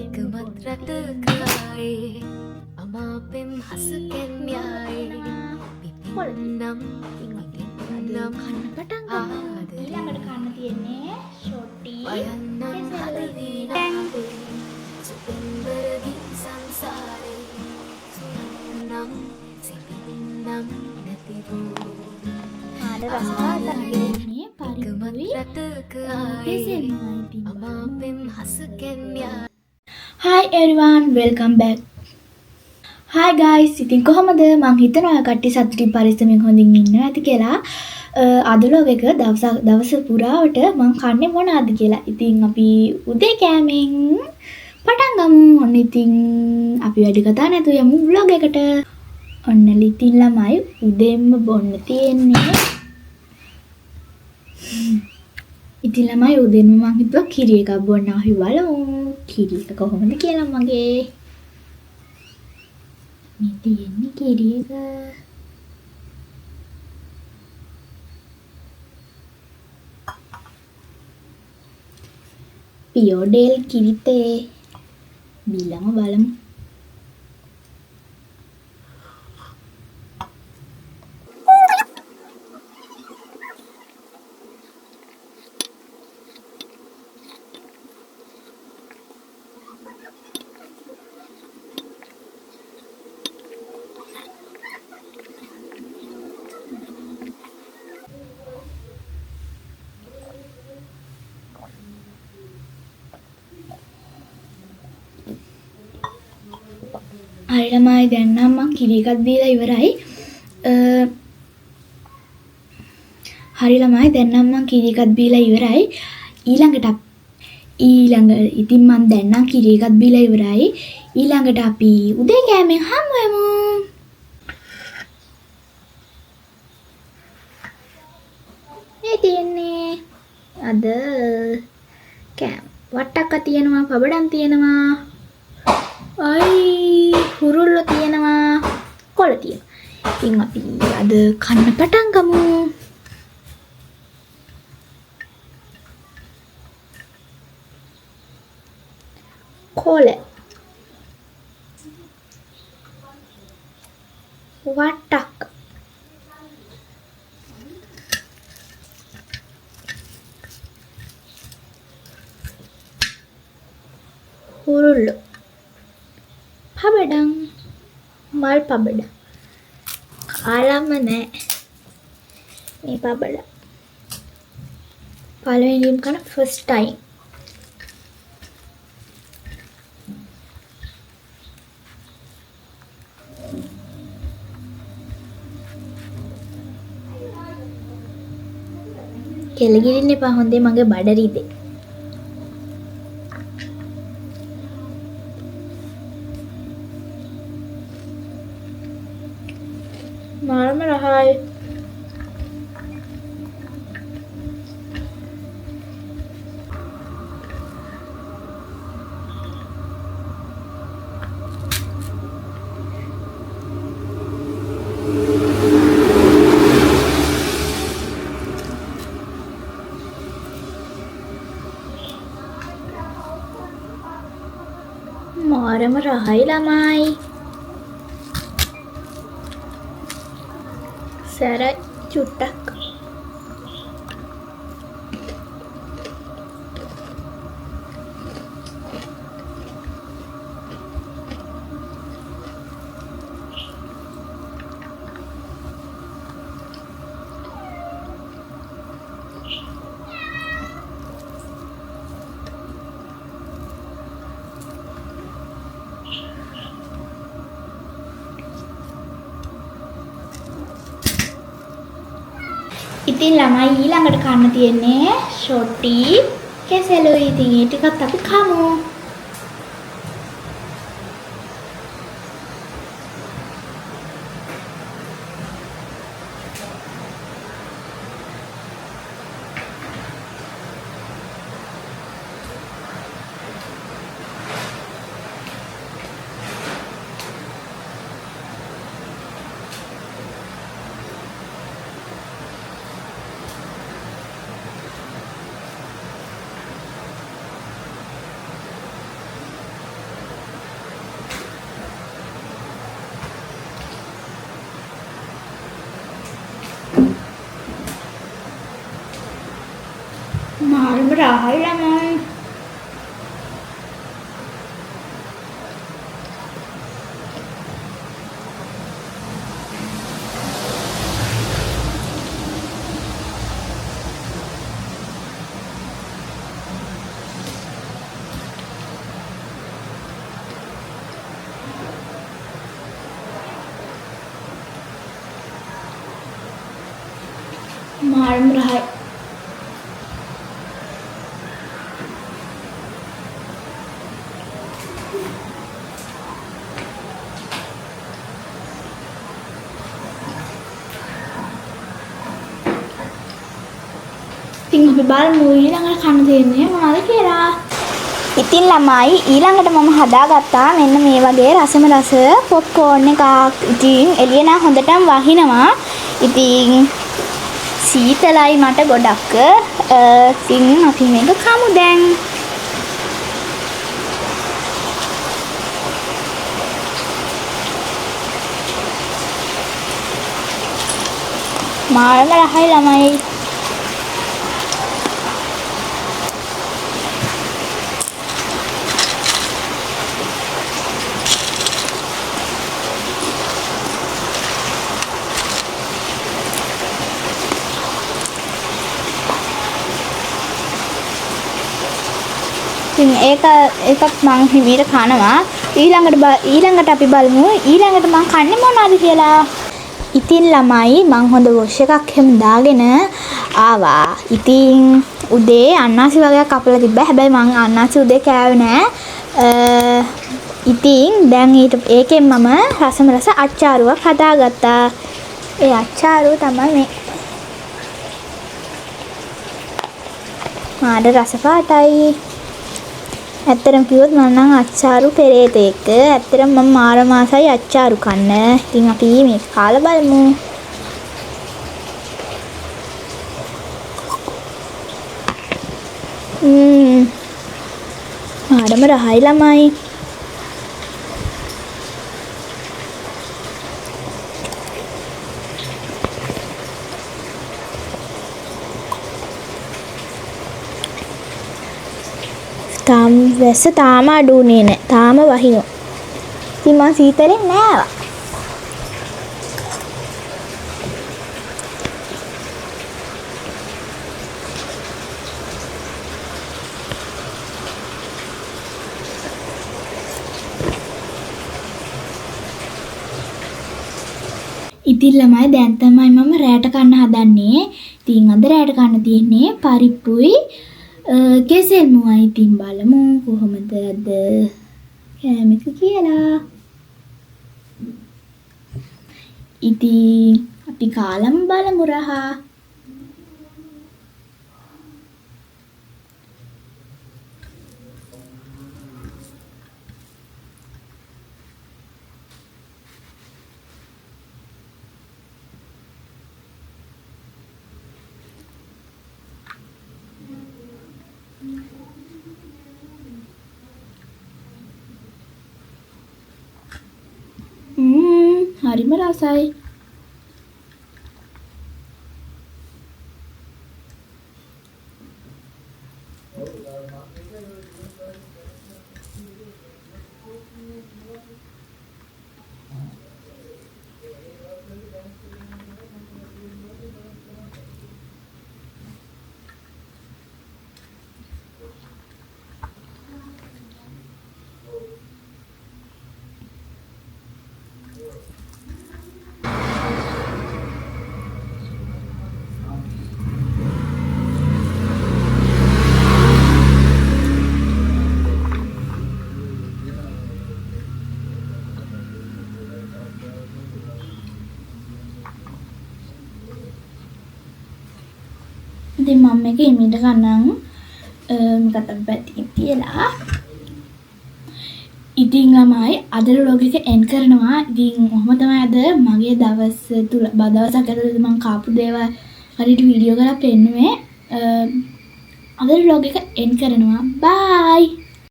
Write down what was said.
එකමත් රටකයි අමාපෙම් හසකෙන් යයි පිපින්නම් ඉංගින්නම් කන්න පටන් ගමු. ඊළඟට කන්න තියෙන්නේ ෂොටි අයන්නම් හදවීනාවේ සුපෙන්බරගින් සංසාරේ සුනම් සිපින්නම් නැතිවූ ආද රසායනයේ පරිපූර්ණ රටකයි අමාපෙම් හසකෙන් යයි. Hi everyone, welcome back. Hi guys, ඉතින් කොහමද? මං හිතනවා ඔය කට්ටිය සතුටින් පරිස්සමෙන් හොඳින් ඉන්නවා ඇති කියලා. අද vlog එක දවස පුරාවට මං කන්නේ මොනවද කියලා. ඉතින් අපි උදේ කෑමෙන් පටන් ගමු. ඔන්න ඉතින් අපි වැඩි කතා නැතුව යමු vlog එකට. ඔන්න ලිතින් ළමයි උදේම බොන්න තියෙන්නේ. ඉතින් ළමයි උදේම මං හිතුවා කිරි එකක් බොන්න අපි බලමු. කිරි එක කොහොමද කියලා මගේ. මේ තියෙන්නේ කිරි එක. පියෝඩෙල් කිරිතේ බිලම බලමු. හරි ළමයි දැන් නම් මං කිරි එකක් දීලා ඉවරයි. හරි ළමයි දැන් නම් මං කිරි එකක් බීලා ඉවරයි. ඊළඟ ඉතින් මං දැන් නම් කිරි එකක් බීලා ඉවරයි. ඊළඟට අපි උදේ කෑමෙන් හමු වෙමු. මේ තියෙන්නේ අද කෑම. වට්ටක්ක තියෙනවා, පබඩම් තියෙනවා. හුරුල්ල තියෙනවා, කොළ තියෙනවා. ඉතින් අපි අද කන්න පටන් ගමු. කොළ, වට්ටක්ක, හුරුල්ල, පබඩම්, මල් පබඩම්. කාලම නෑ මේ පබඩම්. පළවෙනිම කන ෆස්ට් ටයිම්. කෙල ගිරින්න එපා හොඳේ මගේ බඩ රිදේ. මාරම රහයි. මාරම රහයි ළමයි. සැරයි චුට්ටක්. ඉතින් ළමයි ඊළඟට කන්න තියෙන්නේ ෂොටි කෙසෙලුයි. ඉතින් ඒ ටිකත් අපි කමු. හරිම රහයි ළමයි. මාරම රහයි. ඉතින් අපි බලමු ඊළඟට කන්න දෙන්නේ මොනවද කියලා. ඉතින් ළමයි ඊළඟට මම හදාගත්තා මෙන්න මේ වගේ රසම රස පොප්කෝර්න් එකක්. ඉතින් එළිය නම් හොඳටම වහිනවා. ඉතින් සීතලයි මට ගොඩක්. ඉතින් අපි මේක කමු දැන්. මාරම රහයි ළමයි. ඉතින් ඒකත් මං හිමීට කනවා. ඊළඟට අපි බලමු ඊළඟට මං කන්නේ මොනවද කියලා. ඉතින් ළමයි මං හොඳ වොෂ් එකක් හැම දාගෙන ආවා. ඉතින් උදේ අන්නාසි වගේ කපලා තිබ්බා. හැබැයි මං අන්නාසි උදේ කෑවේ නෑ. ඉතින් දැන් ඒකෙන් මම රසම රස අච්චාරුවක් හදාගත්තා. ඒ අච්චාරුව තමයි මේ. මාඩ රස පාටයි. ඇත්තටම කිව්වොත් මම නම් අච්චාරු පෙරේතෙක්. ඇත්තටම මම මාර මාසයි අච්චාරු කන්න. ඉතින් අපි මේක කාලා බලමු. මාරම රහයි ළමයි. වැස්ස තාම අඩුුනේ නෑ. තාම වහිනවා. ඉතින් මම සීතලෙන් නෑවා. ඉතින් ළමයි දැන් තමයි මම රැට කන්න හදන්නේ. ඉතින් අද රැට කන්න තියෙන්නේ පරිප්පුයි කෙසෙල් මුවයි. ඉතින් බලමු කොහොමද අද කෑම එක කියලා. ඉතින් අපි කාලම් බලමු රහා. හරිම රසයි. ඉතින් මම මේක ඉමිට ගන්නම් මේකට පැත්තකින් තියලා. ඉතින් ළමයි අද vlog එක end කරනවා. ඉතින් ඔහොම තමයි අද මගේ දවසක් ඇතුළත මම කාපු දේවල් හරියට වීඩියෝ කරලා පෙන්නුවේ. අද vlog එක end කරනවා. bye.